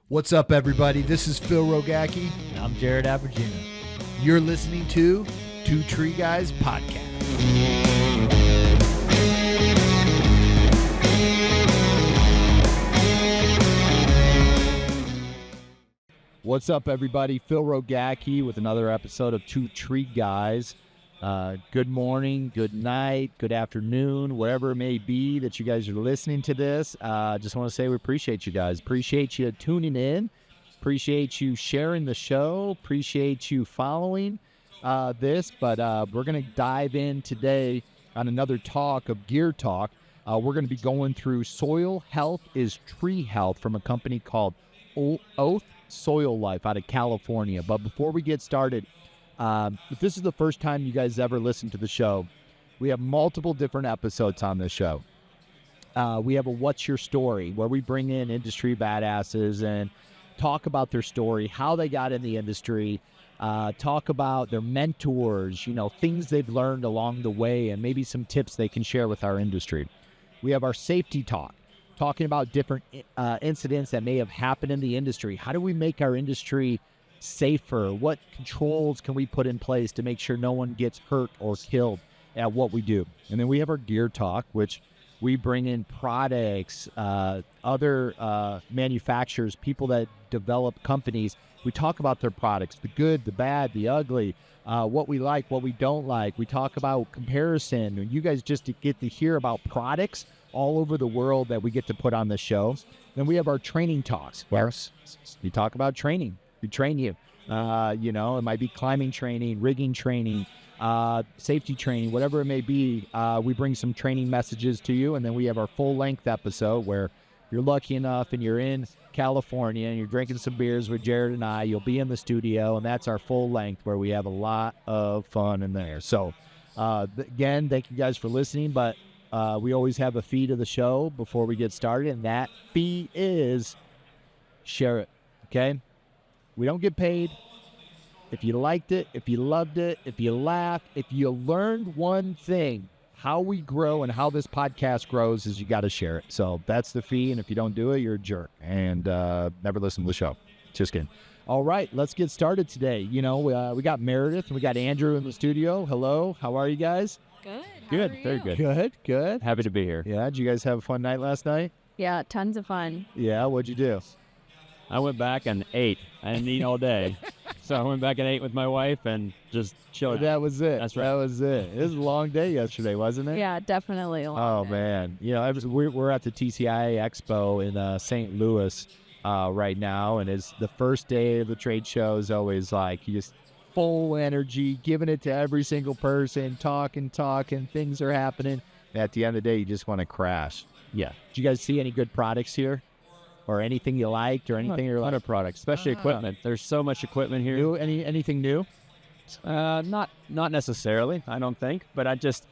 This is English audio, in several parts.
What's up, everybody? This is Phil Rogacki. And I'm Jared Abergina. You're listening to Two Tree Guys Podcast. What's up, everybody? Phil Rogacki with another episode of Two Tree Guys. Good morning, good night, good afternoon, wherever it may be that you guys are listening to this. Just want to say we appreciate you guys. Appreciate you tuning in. Appreciate you sharing the show. Appreciate you following this. But we're going to dive in today on another talk of gear talk. We're going to be going through Soil Health is Tree Health from a company called Oath Soil Life out of California. But before we get started, if this is the first time you guys ever listen to the show, we have multiple different episodes on this show. We have a What's Your Story, where we bring in industry badasses and talk about their story, how they got in the industry, talk about their mentors, things they've learned along the way, and maybe some tips they can share with our industry. We have our Safety Talk, talking about different incidents that may have happened in the industry. How do we make our industry safer? What controls can we put in place to make sure no one gets hurt or killed at what we do? And then we have our Gear Talk, which we bring in products, other manufacturers, people that develop companies. We talk about their products, the good, the bad, the ugly, what we like, what we don't like. We talk about comparison. You guys just get to hear about products all over the world that we get to put on the show. Then we have our Training Talks, where we talk about training. We train you. It might be climbing training, rigging training, safety training, whatever it may be. We bring some training messages to you. And then we have our full-length episode where you're lucky enough and you're in California and you're drinking some beers with Jared and I. You'll be in the studio, and that's our full length where we have a lot of fun in there. So, again, thank you guys for listening. But we always have a fee to the show before we get started, and that fee is share it, okay? We don't get paid. If you liked it, if you loved it, if you laughed, if you learned one thing, how we grow and how this podcast grows is you got to share it. So that's the fee, and if you don't do it, you're a jerk and never listen to the show. Just kidding. All right, let's get started today. We got Meredith and we got Andrew in the studio. Hello, how are you guys? Good. Good, How are very you? good. Good. Happy to be here. Yeah, did you guys have a fun night last night? Yeah, tons of fun. Yeah, what'd you do? I went back and ate. I didn't eat all day. So I went back and ate with my wife and just chilled. That was it. That's right. That was it. It was a long day yesterday, wasn't it? Yeah, definitely a lot. Oh, man. We're at the TCIA Expo in St. Louis right now, and it's the first day of the trade show is always like you just full energy, giving it to every single person, talking, things are happening. And at the end of the day, you just want to crash. Yeah. Did you guys see any good products here? Or anything you liked, or anything you're A like? ton of products, especially equipment. There's so much equipment here. New? Anything new? Not necessarily, I don't think, but I just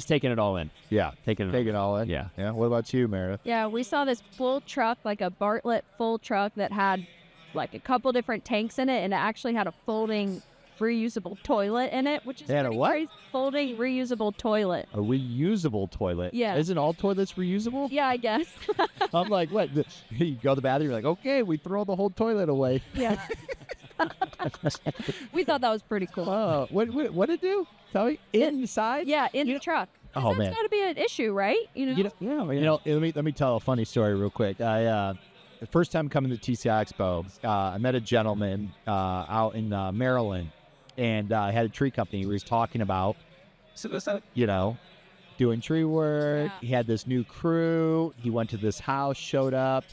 taking it all in. Yeah, Taking take it all in. Yeah. Yeah. What about you, Meredith? Yeah, we saw this full truck, like a Bartlett full truck that had like a couple different tanks in it, and it actually had a folding reusable toilet in it, which is They had a pretty what? crazy. Folding reusable toilet. A reusable toilet. Yeah. Isn't all toilets reusable? Yeah, I guess. I'm like, what? You go to the bathroom, you're like, okay, we throw the whole toilet away. Yeah. We thought that was pretty cool. Oh, what did it do? Tell me. Inside? Yeah, in the truck. 'Cause Oh, that's man. got to be an issue, right? Let me tell a funny story real quick. The first time coming to TCI Expo, I met a gentleman out in Maryland, and had a tree company. He was talking about, doing tree work. Yeah. He had this new crew. He went to this house, showed up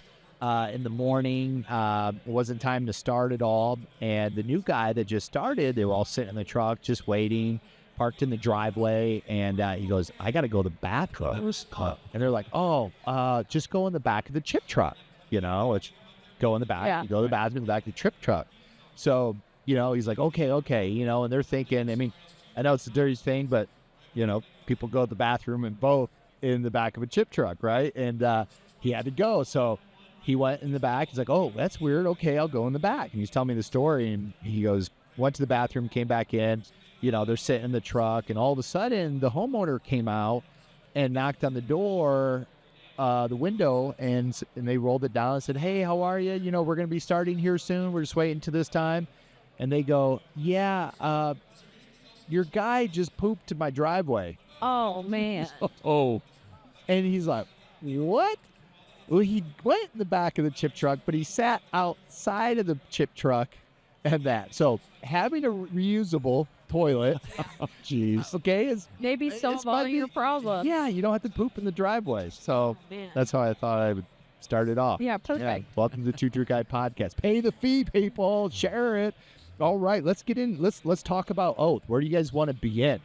in the morning. It wasn't time to start at all. And the new guy that just started, they were all sitting in the truck, just waiting, parked in the driveway. And he goes, I got to go to the bathroom. And they're like, just go in the back of the chip truck, which go in the back. Yeah. You go to the bathroom in the back of the chip truck. So, he's like, okay. And they're thinking, I know it's a dirty thing, but, people go to the bathroom and both in the back of a chip truck, right? And he had to go. So he went in the back. He's like, oh, that's weird. Okay, I'll go in the back. And he's telling me the story. And he goes, went to the bathroom, came back in. They're sitting in the truck. And all of a sudden, the homeowner came out and knocked on the door. the window and they rolled it down and said, "Hey, how are you? You know, we're going to be starting here soon. We're just waiting to this time." And they go, "Yeah, your guy just pooped in my driveway." Oh, man. Oh. And he's like, "What?" Well, he went in the back of the chip truck, but he sat outside of the chip truck and that. So having a reusable toilet, jeez, okay, is Maybe solve all your problems. yeah, you don't have to poop in the driveway. So Man. that's how I thought I would start it off. Yeah, perfect. Welcome to the Two True Guy podcast. Pay the fee, people. Share it. All right, let's get in. Let's talk about Oath. Where do you guys want to begin?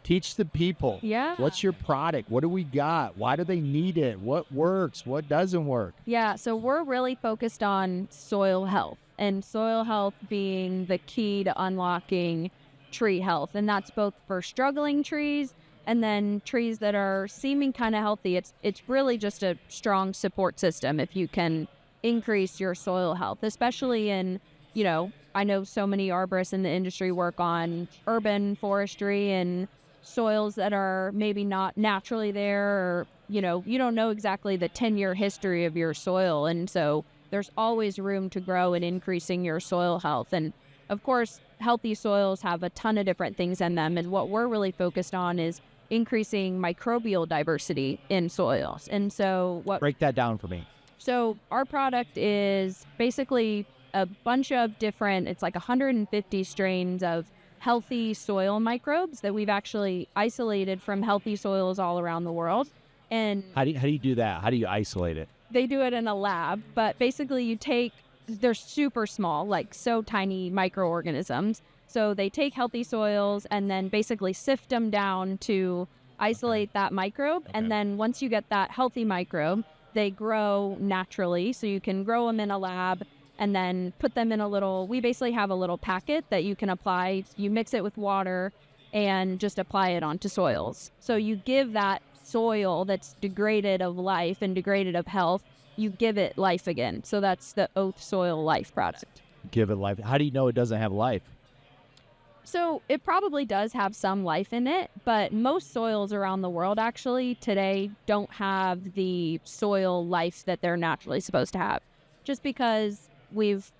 Teach the people. Yeah. What's your product? What do we got? Why do they need it? What works? What doesn't work? Yeah, so we're really focused on soil health, and soil health being the key to unlocking tree health. And that's both for struggling trees and then trees that are seeming kind of healthy. It's really just a strong support system if you can increase your soil health, especially in, you know, I know so many arborists in the industry work on urban forestry and soils that are maybe not naturally there, or, you know, you don't know exactly the 10-year history of your soil. And so there's always room to grow in increasing your soil health. And of course, healthy soils have a ton of different things in them. And what we're really focused on is increasing microbial diversity in soils. And so Break that down for me. So our product is basically a bunch of different, it's like 150 strains of healthy soil microbes that we've actually isolated from healthy soils all around the world. And How do you do that? How do you isolate it? they do it in a lab, but basically they're super small, like so tiny microorganisms. So they take healthy soils and then basically sift them down to isolate that microbe. Okay. And then once you get that healthy microbe, they grow naturally. So you can grow them in a lab and then put them in we basically have a little packet that you can apply. You mix it with water and just apply it onto soils. So you give that soil that's degraded of life and degraded of health, you give it life again. So that's the Oath Soil Life product. Give it life. How do you know it doesn't have life? So it probably does have some life in it, but most soils around the world actually today don't have the soil life that they're naturally supposed to have. Just because we've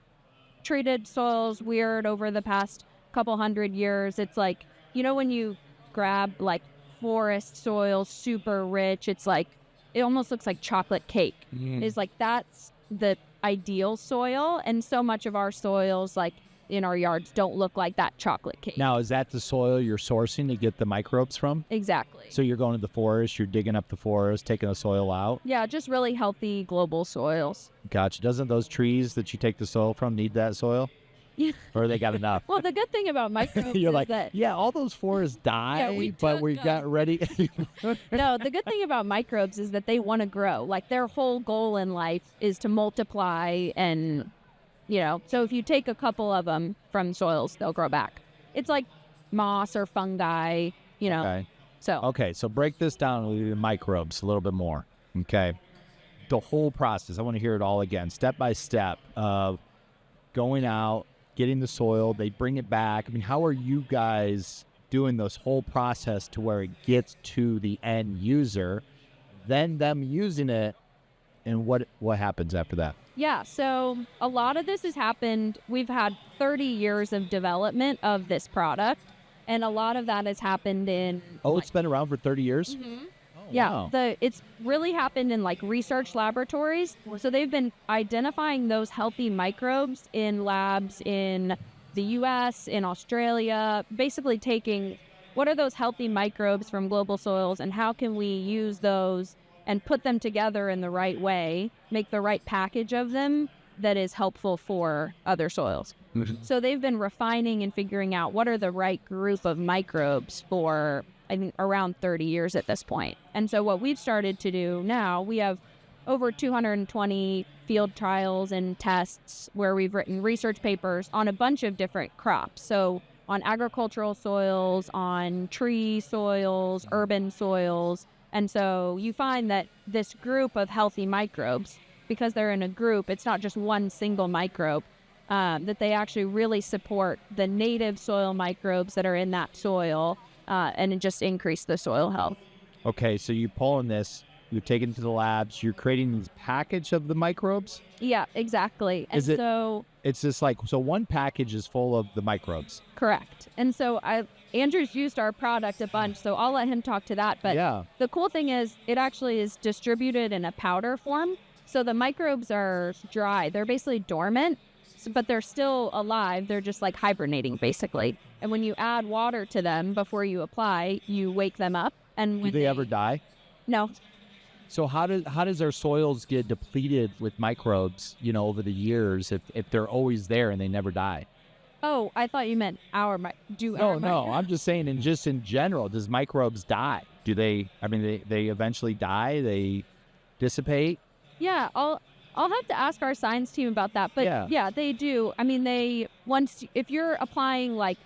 treated soils weird over the past couple hundred years. It's like, you know, when you grab like forest soil, super rich, it's like, it almost looks like chocolate cake. It's like, that's the ideal soil. And so much of our soils, like in our yards, don't look like that chocolate cake. Now, is that the soil you're sourcing to get the microbes from? Exactly. So you're going to the forest, you're digging up the forest, taking the soil out? Yeah, just really healthy global soils. Gotcha. Doesn't those trees that you take the soil from need that soil? Yeah. Or they got enough? Well, the good thing about microbes You're is like, that yeah, all those forests die, we but took we got ready. no, the good thing about microbes is that they want to grow. Like, their whole goal in life is to multiply, and, you know, so if you take a couple of them from soils, they'll grow back. It's like moss or fungi, you know. Okay. So So break this down with the microbes a little bit more. Okay. The whole process, I want to hear it all again, step by step of going out, getting the soil, they bring it back. I mean, how are you guys doing this whole process to where it gets to the end user, then them using it, and what happens after that? yeah, so a lot of this has happened. We've had 30 years of development of this product, and a lot of that has happened in It's been around for 30 years? Yeah, Wow. it's really happened in like research laboratories. So they've been identifying those healthy microbes in labs in the US, in Australia, basically taking what are those healthy microbes from global soils and how can we use those and put them together in the right way, make the right package of them that is helpful for other soils. So they've been refining and figuring out what are the right group of microbes for, I think, around 30 years at this point. And so what we've started to do now, we have over 220 field trials and tests where we've written research papers on a bunch of different crops. So on agricultural soils, on tree soils, urban soils. And so you find that this group of healthy microbes, because they're in a group, it's not just one single microbe, that they actually really support the native soil microbes that are in that soil, and it just increase the soil health. Okay, so you pulling this you're taking it to the labs, you're creating these package of the microbes. Yeah, exactly. And Is it- so It's just like, so one package is full of the microbes. correct. And so Andrew's used our product a bunch, so I'll let him talk to that. But Yeah. the cool thing is it actually is distributed in a powder form. So the microbes are dry. They're basically dormant, but they're still alive. They're just like hibernating, basically. And when you add water to them before you apply, you wake them up. And Do when they ever die? No. So how does our soils get depleted with microbes, over the years if they're always there and they never die? Oh, I thought you meant our No, I'm just saying in general, does microbes die? Do they, they eventually die, they dissipate? Yeah, I'll have to ask our science team about that. But yeah, they do. I mean, if you're applying like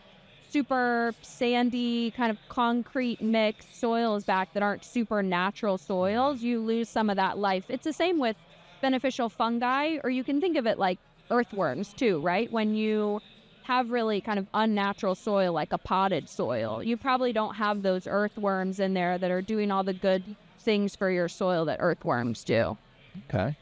super sandy kind of concrete mixed soils back that aren't super natural soils, you lose some of that life. It's the same with beneficial fungi, or you can think of it like earthworms too, right? When you have really kind of unnatural soil, like a potted soil, you probably don't have those earthworms in there that are doing all the good things for your soil that earthworms do. Okay.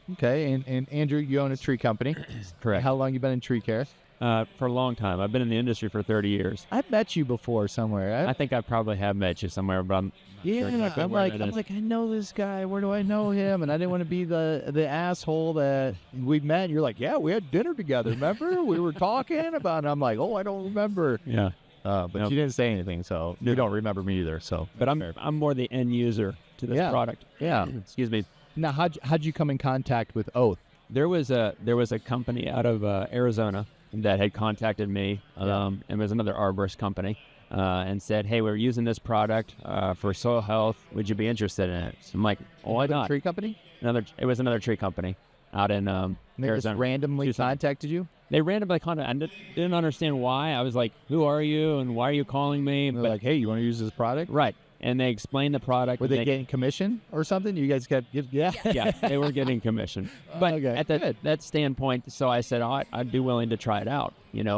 And Andrew, you own a tree company. Correct. How long you been in tree care? For a long time. I've been in the industry for 30 years. I've met you before somewhere. I think I probably have met you somewhere, but I'm Yeah, sure exactly I'm where like, that I'm is. like, I know this guy. Where do I know him? And I didn't want to be the asshole that we met. And you're like, yeah, we had dinner together. Remember? We were talking about. And I'm like, oh, I don't remember. Yeah. But Nope. you didn't say anything, so you don't remember me either. So, But I'm more the end user to this product. yeah. Excuse me. Now, how'd you come in contact with Oath? There was a company out of Arizona that had contacted me, and it was another arborist company, and said, "Hey, we're using this product for soil health. Would you be interested in it?" So I'm like, "Oh, why not?" Tree company? It was another tree company out in They just Arizona. randomly Tucson. contacted you? They randomly contacted. I didn't understand why. I was like, "Who are you? And why are you calling me?" And they're like, hey, you want to use this product? right. And they explained the product. Were and they getting commission or something? You guys got, yeah. yeah, they were getting commission. But Okay, at good. that standpoint, so I said, I'd be willing to try it out,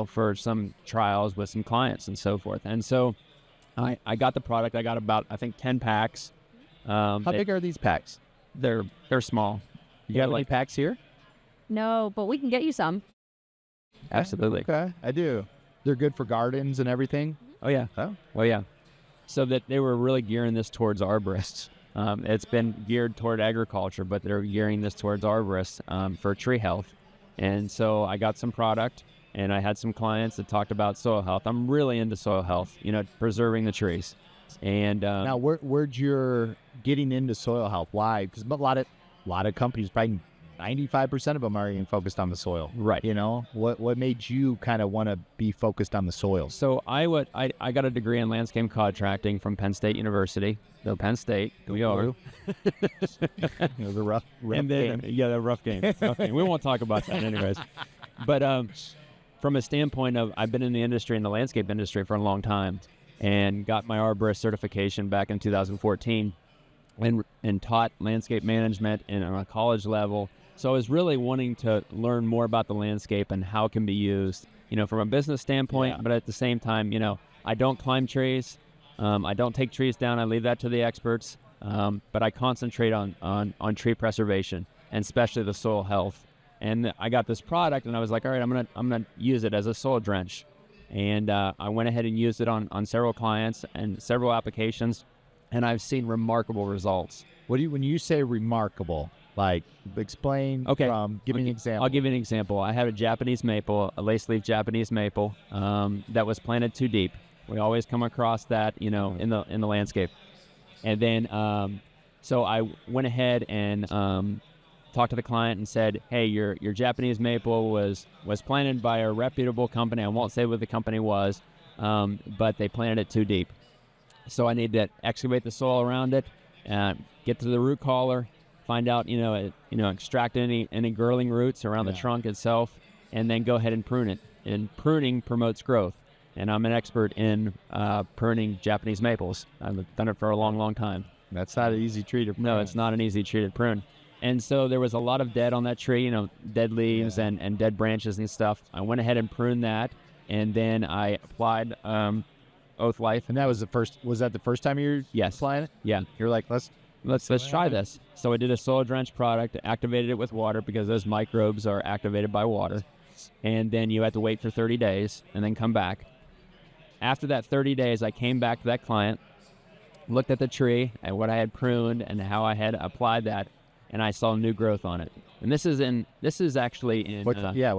for some trials with some clients and so forth. And so I got the product. I got about, I think, 10 packs. How big are these packs? They're small. You got any packs here? No, but we can get you some. Absolutely. Okay, I do. They're good for gardens and everything. Oh, yeah. Oh. Well, yeah. So that they were really gearing this towards arborists. It's been geared toward agriculture, but they're gearing this towards arborists for tree health. And so I got some product, and I had some clients that talked about soil health. I'm really into soil health, preserving the trees. And Now, where'd your getting into soil health? Why? Because a lot of companies, probably 95% of them are even focused on the soil. right. What made you kind of want to be focused on the soil? So I got a degree in landscape contracting from Penn State University. So Penn State, we are. It was a rough And then, game. yeah, the rough game. Rough game. We won't talk about that anyways. But from a standpoint of, I've been in the industry, in the landscape industry for a long time, and got my arborist certification back in 2014 and taught landscape management on a college level. So I was really wanting to learn more about the landscape and how it can be used, from a business standpoint, Yeah. but at the same time, I don't climb trees. I don't take trees down. I leave that to the experts. But I concentrate on tree preservation, and especially the soil health. And I got this product, and I was like, all right, I'm gonna use it as a soil drench. And I went ahead and used it on several clients and several applications, and I've seen remarkable results. When you say remarkable, like explain? Okay. Give me an example. I'll give you an example. I have a Japanese maple, a lace-leaf Japanese maple, that was planted too deep. We always come across that, in the landscape. And then, so I went ahead and talked to the client and said, hey, your Japanese maple was planted by a reputable company. I won't say what the company was, but they planted it too deep. So I need to excavate the soil around it, get to the root collar, find out, extract any girling roots around the trunk itself, and then go ahead and prune it. And pruning promotes growth. And I'm an expert in pruning Japanese maples. I've done it for a long, long time. That's not an easy tree to prune. No, it's not an easy tree to prune. And so there was a lot of dead on that tree, dead leaves and dead branches and stuff. I went ahead and pruned that, and then I applied Oath Life. And that was was that the first time you were Yes. applying it? Yeah. You're like, let's try this. So I did a soil drench product, activated it with water because those microbes are activated by water. And then you have to wait for 30 days and then come back. After that 30 days, I came back to that client, looked at the tree and what I had pruned and how I had applied that, and I saw new growth on it. And this is actually in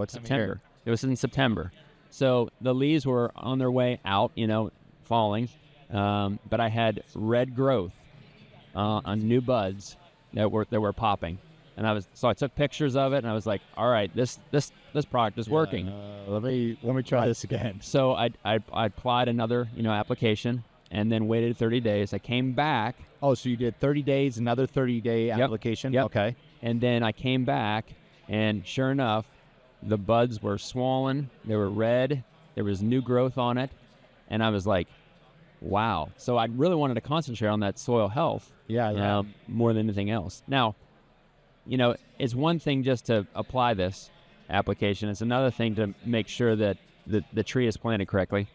September. It was in September. So the leaves were on their way out, falling, but I had red growth on new buds that were popping. And I took pictures of it, and I was like, all right, this product is working. Let me try this again. So I applied another application, and then waited 30 days. I came back. Oh, so you did 30 days, another 30-day application? Yep. Okay. And then I came back, and sure enough, the buds were swollen. They were red. There was new growth on it, and I was like, wow. So I really wanted to concentrate on that soil health. Yeah. More than anything else. Now, it's one thing just to apply this application. It's another thing to make sure that the tree is planted correctly,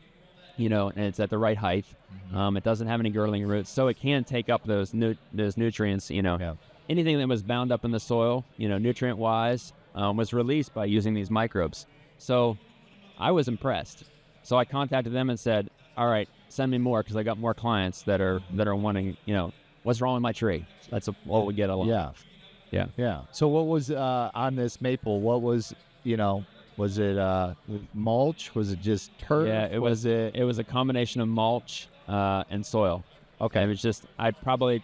and it's at the right height. It doesn't have any girdling roots, so it can take up those nutrients. Anything that was bound up in the soil, nutrient-wise, was released by using these microbes. So I was impressed. So I contacted them and said, all right, send me more, because I got more clients that are wanting, what's wrong with my tree? That's what we get a lot. Yeah. So what was on this maple? What was, was it mulch? Was it just turf? Yeah, it was a combination of mulch and soil. Okay. It was just, I probably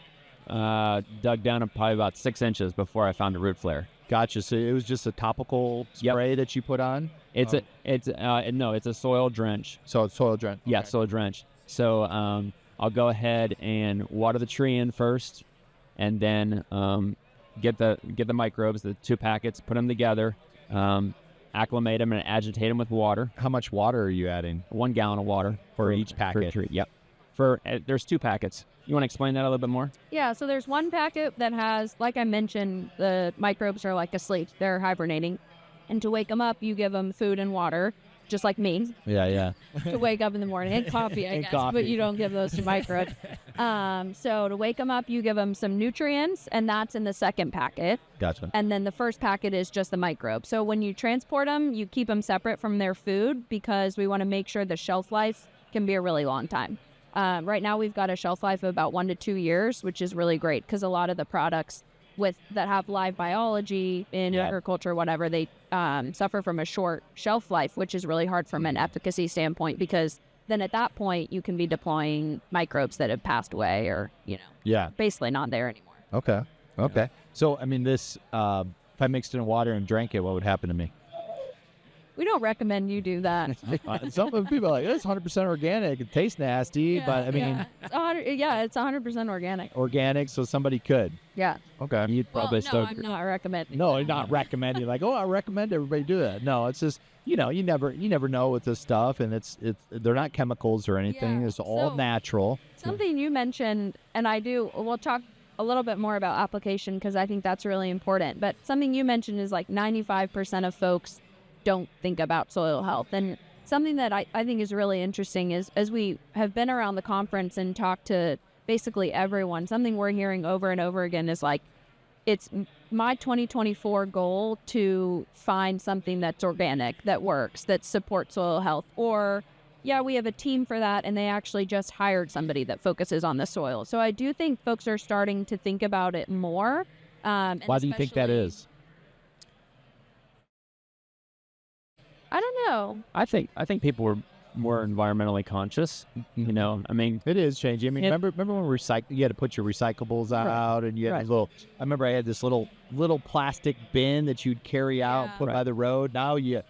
dug down probably about 6 inches before I found a root flare. Gotcha. So it was just a topical spray that you put on? It's a soil drench. So it's soil drench. Yeah, Okay. soil drench. So I'll go ahead and water the tree in first, and then get the microbes, the 2 packets, put them together, acclimate them and agitate them with water. How much water are you adding? 1 gallon of water for each packet? For a tree. Yep. There's 2 packets. You want to explain that a little bit more? Yeah, so there's one packet that has, like I mentioned, the microbes are like asleep. They're hibernating. And to wake them up, you give them food and water, just like me, Yeah. to wake up in the morning. And coffee, I guess, but you don't give those to microbes. So to wake them up, you give them some nutrients, and that's in the second packet. Gotcha. And then the first packet is just the microbe. So when you transport them, you keep them separate from their food, because we want to make sure the shelf life can be a really long time. Right now, we've got a shelf life of about 1 to 2 years, which is really great, because a lot of the products that have live biology in agriculture, whatever, they suffer from a short shelf life, which is really hard from an efficacy standpoint, because then at that point you can be deploying microbes that have passed away or, basically not there anymore. Okay. So, I mean, this, if I mixed it in water and drank it, what would happen to me? We don't recommend you do that. Some people are like, it's 100% organic. It tastes nasty, but I mean... It's 100% organic. Organic, so somebody could. Yeah. Okay. You'd probably I'm not recommending. No, I'm not recommending. Like, I recommend everybody do that. No, it's just, you never know with this stuff, and they're not chemicals or anything. Yeah, It's all natural. Something you mentioned, and we'll talk a little bit more about application, because I think that's really important. But something you mentioned is like 95% of folks don't think about soil health. And something that I think is really interesting is, as we have been around the conference and talked to basically everyone, something we're hearing over and over again is like, it's my 2024 goal to find something that's organic, that works, that supports soil health. Or, we have a team for that, and they actually just hired somebody that focuses on the soil. So I do think folks are starting to think about it more. Why do you think that is? I don't know. I think people were more environmentally conscious. I mean, it is changing. I mean, remember when you had to put your recyclables out, and you had these little. I remember I had this little plastic bin that you'd carry out, and put by the road. Now you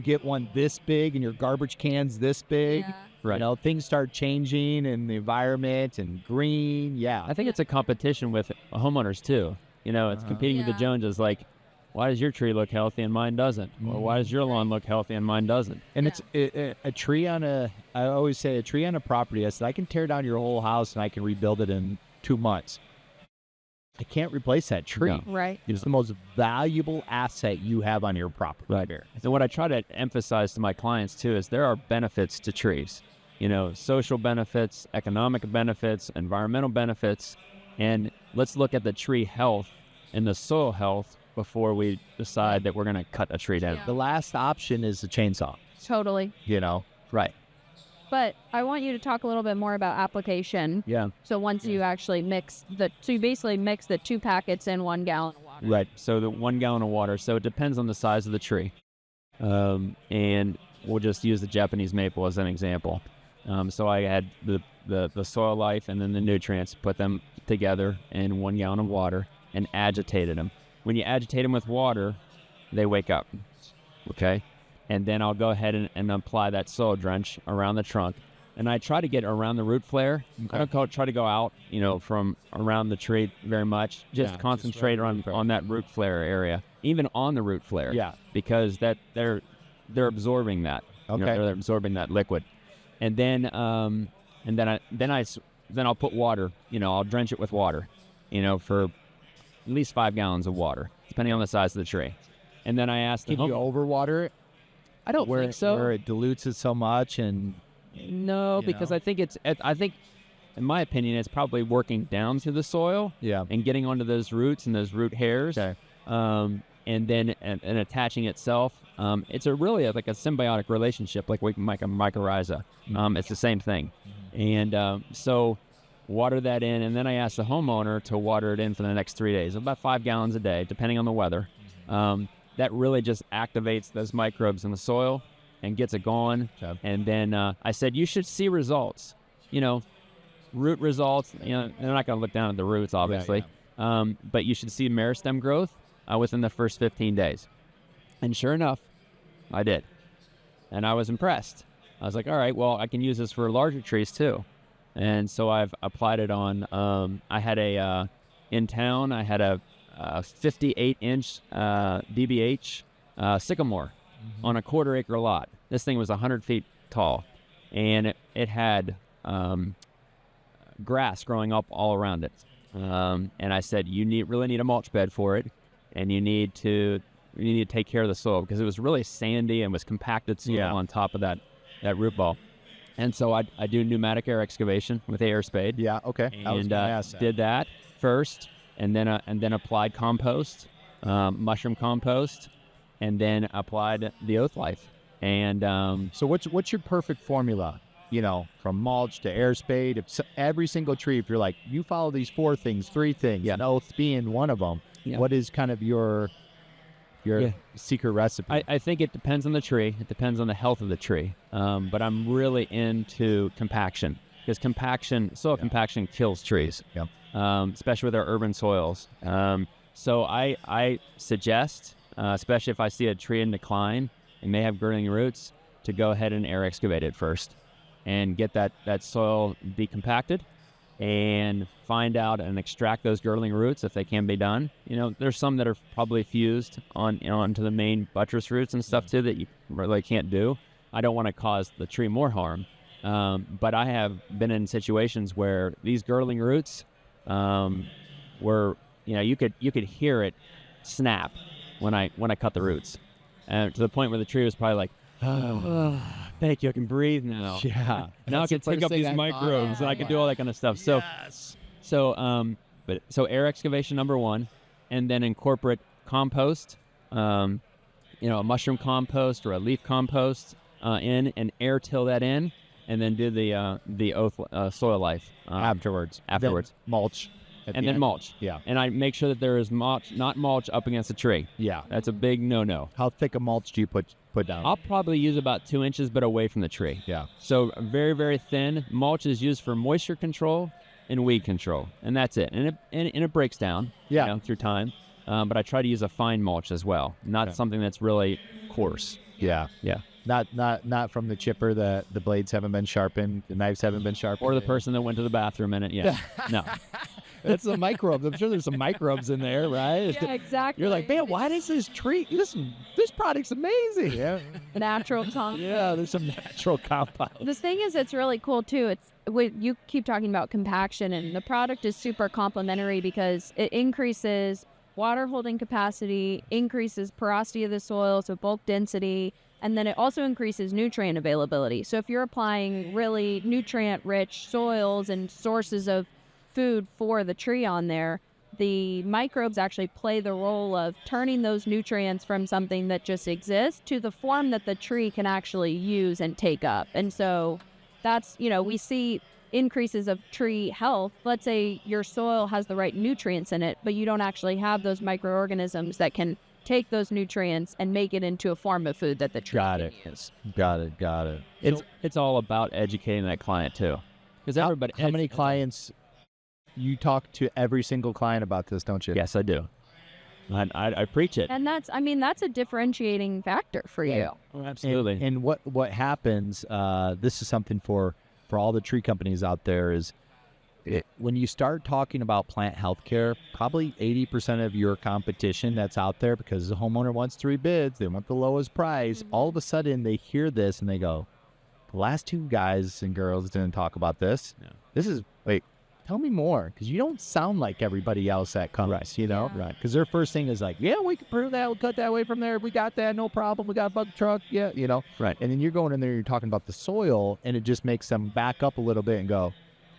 get one this big, and your garbage can's this big. Yeah. Right. Things start changing in the environment and green. Yeah. I think it's a competition with homeowners too. It's competing with the Joneses. Like, why does your tree look healthy and mine doesn't? Or why does your lawn look healthy and mine doesn't? And it's a tree I always say, a tree on a property. I said, I can tear down your whole house and I can rebuild it in 2 months. I can't replace that tree. No. Right. It's the most valuable asset you have on your property. Right. So what I try to emphasize to my clients too is there are benefits to trees. Social benefits, economic benefits, environmental benefits. And let's look at the tree health and the soil health before we decide that we're going to cut a tree down. Yeah. The last option is the chainsaw, Totally. Right. But I want you to talk a little bit more about application. Yeah. So once you actually so you basically mix the 2 packets in 1 gallon of water. Right. So the 1 gallon of water. So it depends on the size of the tree. And we'll just use the Japanese maple as an example. So I had the soil life and then the nutrients, put them together in 1 gallon of water and agitated them. When you agitate them with water, they wake up. Okay. And then I'll go ahead and apply that soil drench around the trunk. And I try to get around the root flare. Okay. I don't try to go out, from around the tree very much. Just concentrate on that root flare area, even on the root flare. Yeah. Because that they're absorbing that. Okay. They're absorbing that liquid. And then I'll put water. I'll drench it with water. For at least 5 gallons of water, depending on the size of the tree. And then I ask Can you overwater it? I don't think so. Where it dilutes it so much and... No, because I think in my opinion, it's probably working down to the soil and getting onto those roots and those root hairs, Okay. and then and attaching itself. It's really like a symbiotic relationship, like a mycorrhiza. It's the same thing. And so water that in, and then I ask the homeowner to water it in for the next 3 days, about 5 gallons a day, depending on the weather. That really just activates those microbes in the soil and gets it going. Okay. And then I said, you should see results, root results. They're not going to look down at the roots, obviously. But you should see meristem growth within the first 15 days. And sure enough, I did. And I was impressed. I was like, all right, well, I can use this for larger trees too. And so I've applied it on, I had in town, I had a 58-inch DBH sycamore on a 1/4 acre lot. This thing was 100 feet tall, and it had grass growing up all around it. And I said, you really need a mulch bed for it, and you need to take care of the soil because it was really sandy and was compacted soil on top of that root ball. And so I do pneumatic air excavation with the air spade. Yeah, okay. And did that first. And then applied compost, mushroom compost, and then applied the Oath Life. And so what's your perfect formula? From mulch to air spade. If every single tree, if you're like, you follow these 4 things, 3 things, and Oath being one of them, what is kind of your secret recipe? I think it depends on the tree. It depends on the health of the tree. But I'm really into compaction because soil compaction kills trees. Yep. Especially with our urban soils. So I suggest, especially if I see a tree in decline and may have girdling roots, to go ahead and air excavate it first and get that soil decompacted and find out and extract those girdling roots if they can be done. There's some that are probably fused onto the main buttress roots and stuff too that you really can't do. I don't want to cause the tree more harm. But I have been in situations where these girdling roots were, you could hear it snap when I cut the roots, to the point where the tree was probably like, oh, thank you, I can breathe now. Yeah. Now I can take up these microbes and I can do all that kind of stuff. So air excavation number 1, and then incorporate compost, a mushroom compost or a leaf compost in, and air till that in, and then do the Oath soil life afterwards. Then mulch. Then mulch. Yeah. And I make sure that there is not mulch up against the tree. Yeah. That's a big no-no. How thick a mulch do you put down? I'll probably use about 2 inches, but away from the tree. Yeah. So very, very thin. Mulch is used for moisture control and weed control, and that's it. And it breaks down through time. But I try to use a fine mulch as well, not something that's really coarse. Yeah. Yeah. Not from the chipper. The blades haven't been sharpened. The knives haven't been sharpened. Or the person that went to the bathroom in it. Yeah. No. That's the microbes. I'm sure there's some microbes in there, right? Yeah, exactly. You're like, man, why does this tree? This product's amazing. Yeah. Natural compound. Yeah, there's some natural compound. The thing is, it's really cool too. You keep talking about compaction, and the product is super complementary because it increases water holding capacity, increases porosity of the soil, so bulk density, and then it also increases nutrient availability. So if you're applying really nutrient-rich soils and sources of food for the tree on there, the microbes actually play the role of turning those nutrients from something that just exists to the form that the tree can actually use and take up. And so that's, we see increases of tree health. Let's say your soil has the right nutrients in it, but you don't actually have those microorganisms that can take those nutrients and make it into a form of food that the tree can use. Got it. It's all about educating that client too, because everybody. How many clients? You talk to every single client about this, don't you? Yes, I do. I preach it. And that's a differentiating factor for you. Oh, absolutely. And what happens? This is something for all the tree companies out there is. When you start talking about plant health care, probably 80% of your competition that's out there, because the homeowner wants 3 bids, they want the lowest price, all of a sudden they hear this and they go, the last 2 guys and girls didn't talk about this. Yeah. This is, tell me more, because you don't sound like everybody else that comes, right. Yeah. Right? Because their first thing is like, yeah, we can prove that, we'll cut that away from there, we got that, no problem, we got a bug truck, yeah, Right. And then you're going in there, you're talking about the soil, and it just makes them back up a little bit and go,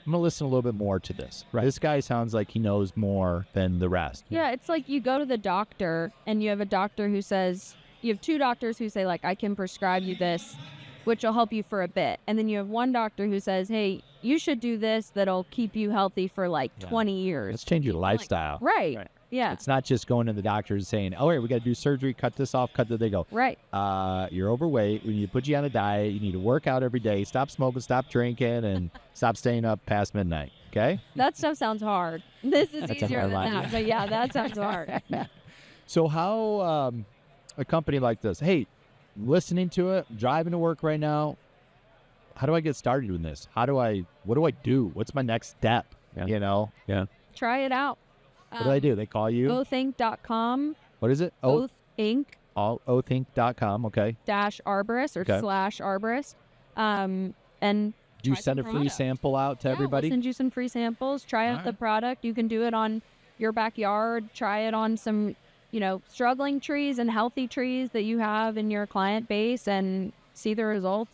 I'm going to listen a little bit more to this. Right. This guy sounds like he knows more than the rest. Yeah, it's like you go to the doctor and you have a doctor who says, you have 2 doctors who say, like, I can prescribe you this, which will help you for a bit. And then you have one doctor who says, hey, you should do this that'll keep you healthy for 20 years. Let's change your lifestyle. Right. Yeah. It's not just going to the doctor and saying, oh, wait, we got to do surgery, cut this off, they go, right. You're overweight. We need to put you on a diet. You need to work out every day. Stop smoking, stop drinking, and stop staying up past midnight. Okay? That stuff sounds hard. This is That's a easier hard than line. that. But yeah, that sounds hard. So how a company like this, hey, listening to it, driving to work right now, how do I get started with this? What do I do? What's my next step? Yeah. Yeah. Try it out. What do I do? They call you? Oathink.com. What is it? Oathink. Oathink.com. Okay. -arborist or /arborist. And Do you try send a some free product. sample out to everybody? We'll send you some free samples. Try out the product. You can do it on your backyard. Try it on some, struggling trees and healthy trees that you have in your client base and see the results.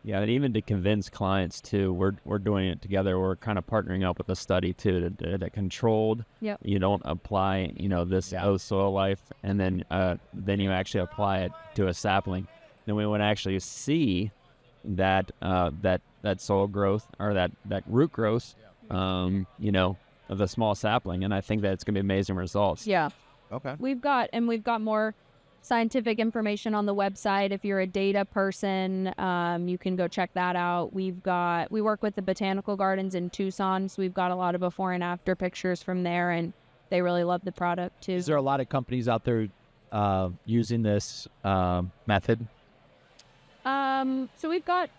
Yeah, and even to convince clients too, we're doing it together. We're kind of partnering up with a study too that controlled. Yep. You don't apply, this soil life, and then you actually apply it to a sapling. Then we would actually see that that soil growth or that root growth, of the small sapling, and I think that it's gonna be amazing results. Yeah. Okay. We've got more scientific information on the website. If you're a data person, you can go check that out. We work with the botanical gardens in Tucson, so we've got a lot of before and after pictures from there, and they really love the product too. Is there a lot of companies out there using this method? So we've got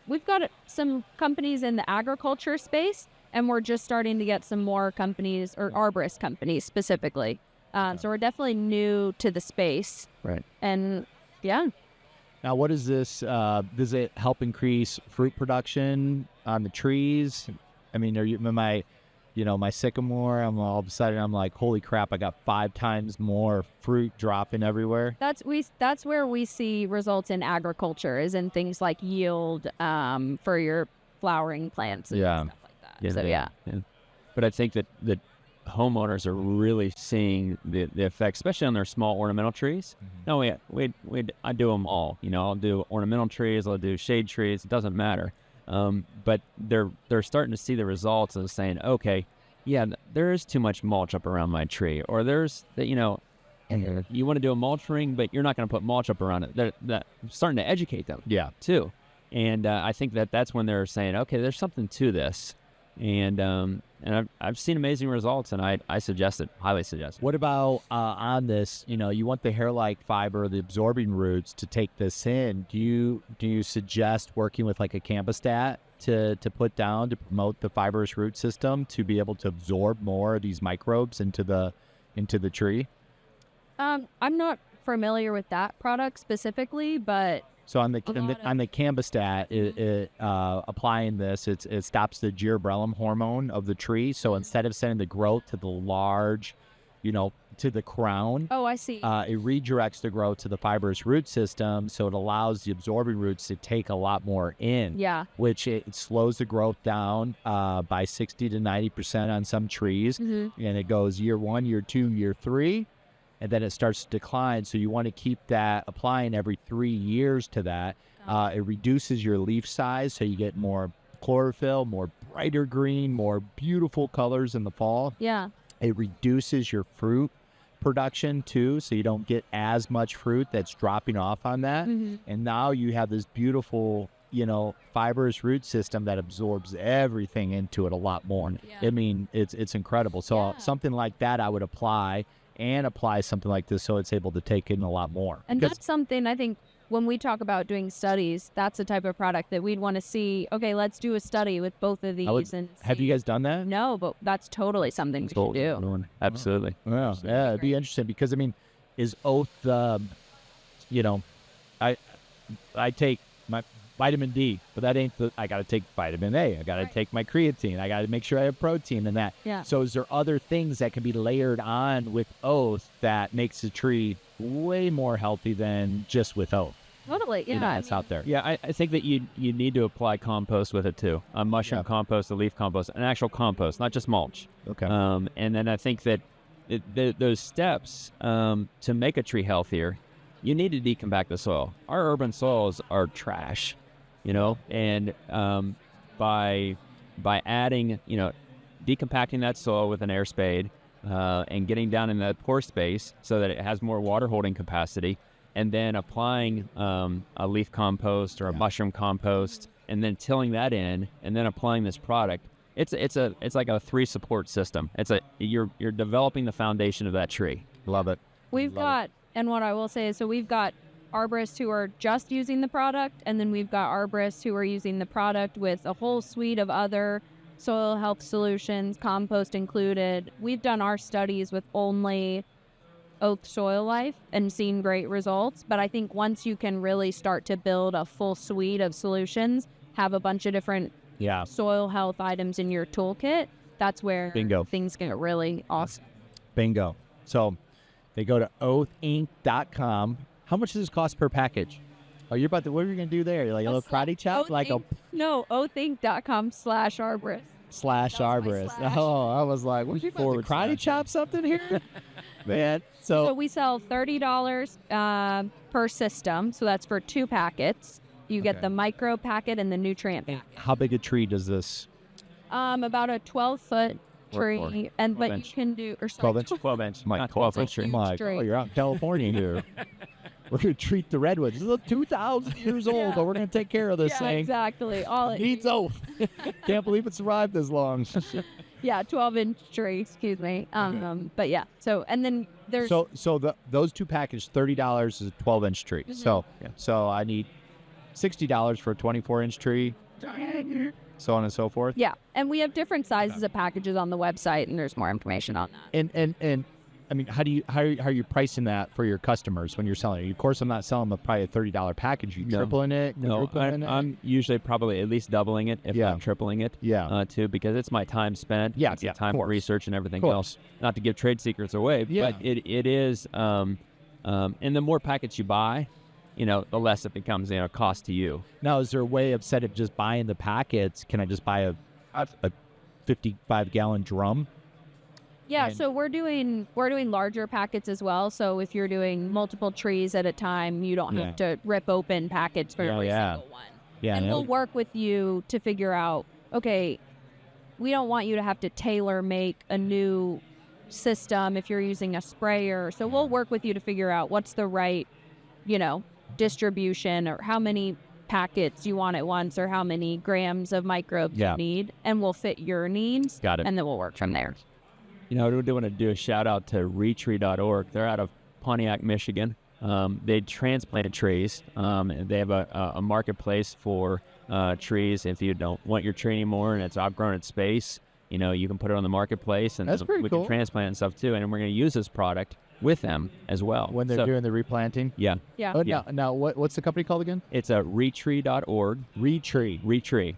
some companies in the agriculture space, and we're just starting to get some more companies, or arborist companies specifically. So we're definitely new to the space. Right. And yeah. Now, what is this? Does it help increase fruit production on the trees? I mean, my sycamore, all of a sudden I'm like, holy crap, I got 5 times more fruit dropping everywhere. That's where we see results in agriculture, is in things like yield for your flowering plants and stuff like that. Yeah, So yeah. But I think that homeowners are really seeing the effects, especially on their small ornamental trees. No, I do them all. I'll do ornamental trees, I'll do shade trees. It doesn't matter. But they're starting to see the results of saying, okay, yeah, there is too much mulch up around my tree, or there's that you want to do a mulch ring, but you're not going to put mulch up around it. They're starting to educate them, too. And I think that's when they're saying, okay, there's something to this. And I've seen amazing results, and I suggest it, highly suggest it. What about on this? You want the hair-like fiber, the absorbing roots to take this in. Do you suggest working with like a cambostat to put down to promote the fibrous root system to be able to absorb more of these microbes into the tree? I'm not familiar with that product specifically, but So on the cambostat, applying this, it stops the gibberellum hormone of the tree. So instead of sending the growth to the large, to the crown. Oh, I see. It redirects the growth to the fibrous root system, so it allows the absorbing roots to take a lot more in. Yeah. Which it slows the growth down by 60 to 90% on some trees, and it goes year 1, year 2, year 3, and then it starts to decline. So you want to keep that applying every 3 years to that. It reduces your leaf size, so you get more chlorophyll, more brighter green, more beautiful colors in the fall. Yeah. It reduces your fruit production too, so you don't get as much fruit that's dropping off on that. And now you have this beautiful, fibrous root system that absorbs everything into it a lot more. I mean, it's incredible. So something like that I would apply something like this so it's able to take in a lot more. And that's something I think when we talk about doing studies, that's the type of product that we'd want to see. Okay, let's do a study with both of these. Have you guys done that? No, but that's totally something we should do. Absolutely. Yeah, it'd be interesting because, I mean, is oat, I take my vitamin D, but that ain't I got to take vitamin A. I got to take my creatine. I got to make sure I have protein in that. Yeah. So is there other things that can be layered on with oat that makes the tree way more healthy than just with oat? Totally, yeah. It's out there. Yeah, I think that you need to apply compost with it too. A mushroom compost, a leaf compost, an actual compost, not just mulch. Okay. And then I think that those steps to make a tree healthier, you need to decompact the soil. Our urban soils are trash, and by adding, decompacting that soil with an air spade and getting down in that pore space so that it has more water holding capacity, and then applying a leaf compost or a mushroom compost, and then tilling that in, and then applying this product. It's like a 3 support system. You're developing the foundation of that tree. Love it. And what I will say is, so we've got arborists who are just using the product, and then we've got arborists who are using the product with a whole suite of other soil health solutions, compost included. We've done our studies with only Oath Soil Life and seen great results, but I think once you can really start to build a full suite of solutions, have a bunch of different soil health items in your toolkit, that's where things get really awesome. Bingo. So they go to oathinc.com. How much does this cost per package? Oh, what are you going to do there? Like a little karate chop? No, oathinc.com/arborist. /arborist. Oh, I was like, what, you about to karate chop something here? Man. So we sell $30 per system. So that's for 2 packets. You get the micro packet and the nutrient packet. How big a tree does this? About a 12-foot tree. But you can do... 12 inch? 12 inch. My 12-inch tree. Oh, you're out in California here. We're going to treat the redwoods. This is 2,000 years old, but we're going to take care of this thing. Exactly. All it needs oath. Can't believe it survived this long. 12-inch tree, excuse me. But yeah, so, and then there's... So those 2 packages, $30 is a 12-inch tree. So I need $60 for a 24-inch tree, so on and so forth. Yeah, and we have different sizes of packages on the website, and there's more information on that. And I mean, how are you pricing that for your customers when you're selling it? Of course, I'm not selling them probably a $30 package. You tripling it? No, I'm usually probably at least doubling it, if not tripling it. Too, because it's my time spent. Yeah, it's time for research and everything else. Not to give trade secrets away, but it is. And the more packets you buy, the less it becomes cost to you. Now, is there a way of instead of just buying the packets, can I just buy a 55-gallon drum? Yeah, so we're doing larger packets as well. So if you're doing multiple trees at a time, you don't have to rip open packets for every single one. Yeah, and we'll work with you to figure out, okay, we don't want you to have to tailor make a new system if you're using a sprayer. So we'll work with you to figure out what's the right, distribution, or how many packets you want at once, or how many grams of microbes you need, and we'll fit your needs. Got it. And then we'll work from there. We do want to do a shout out to retree.org. They're out of Pontiac, Michigan. They transplant trees. And they have a marketplace for trees. If you don't want your tree anymore and it's outgrown its space, you can put it on the marketplace, and that's pretty we cool. can transplant and stuff too. And we're going to use this product with them as well when they're doing the replanting. Yeah. Oh, now what's the company called again? It's a retree.org. Retree. Retree.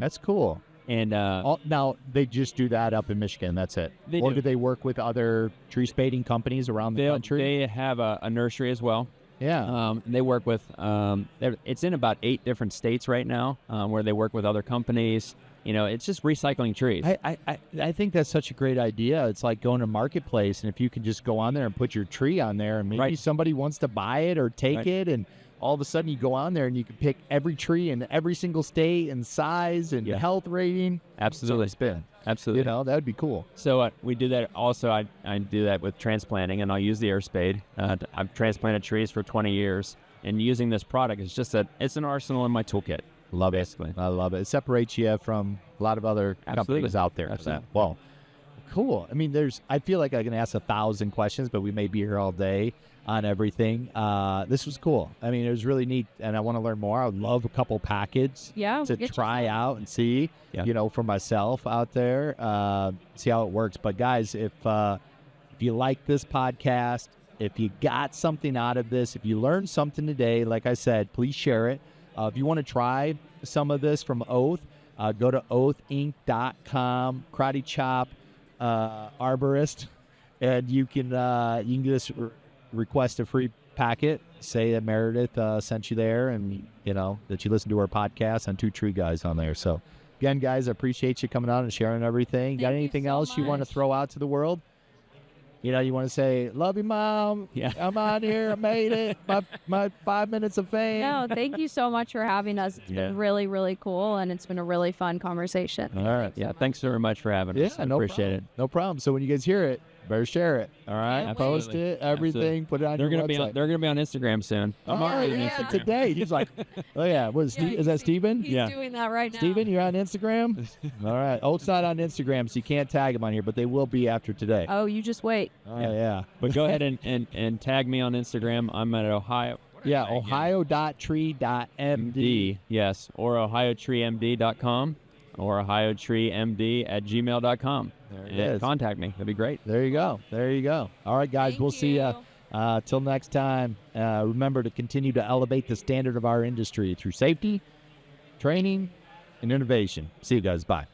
That's cool. And Now, they just do that up in Michigan. That's it. They or do. do they work with other tree spading companies around the country? they have a nursery as well. Yeah. They work with, it's in about 8 different states right now where they work with other companies. It's just recycling trees. I think that's such a great idea. It's like going to marketplace, and if you can just go on there and put your tree on there, and maybe Right. somebody wants to buy it or take Right. it, and all of a sudden you go on there and you can pick every tree in every single state and size and Yeah. health rating. Absolutely. Spin. Absolutely. That would be cool. So we do that also. I do that with transplanting, and I'll use the air spade. I've transplanted trees for 20 years, and using this product is just it's an arsenal in my toolkit. Love Basically. it. I love it. It separates you from a lot of other Absolutely. companies out there. for Absolutely. that. Well, cool. I mean, I feel like I can ask 1,000 questions, but we may be here all day on everything. This was cool. I mean, it was really neat, and I want to learn more. I would love a couple packets Yeah. to get you try some. out and see, Yeah. for myself out there, see how it works. But guys, if you like this podcast, if you got something out of this, if you learned something today, like I said, please share it. If you want to try some of this from Oath, go to oathinc.com, Karate Chop Arborist, and you can just request a free packet. Say that Meredith sent you there, and that you listen to our podcast on Two Tree Guys on there. So again, guys, I appreciate you coming on and sharing everything. Got Thank you anything so else you want to much. throw out to the world? You want to say, love you, Mom. Yeah. I'm on here. I made it. My 5 minutes of fame. No, thank you so much for having us. It's Yeah. been really, really cool, and it's been a really fun conversation. All right. Yeah. Thanks very much for having us. Yeah, no Appreciate problem. No problem. So when you guys hear it, better share it. All right. Can't Post wait. it, everything. Absolutely. Put it on They're your gonna be website. they're gonna be on Instagram soon. I'm already on yeah, Instagram. today. He's like, oh yeah, is that Steven? He's Yeah. doing that right now. Steven, you're on Instagram? All right. Oat's not on Instagram, so you can't tag him on here, but they will be after today. Oh, you just wait. Oh, yeah. But go ahead and tag me on Instagram. I'm at Ohio. Yeah, ohio.tree.md. MD, yes, or ohiotreemd.com or ohiotreemd@gmail.com. There it And is. contact me. That'd be great. There you go. There you go. All right, guys. Thank We'll see you. you. Till next time, remember to continue to elevate the standard of our industry through safety, training, and innovation. See you guys. Bye.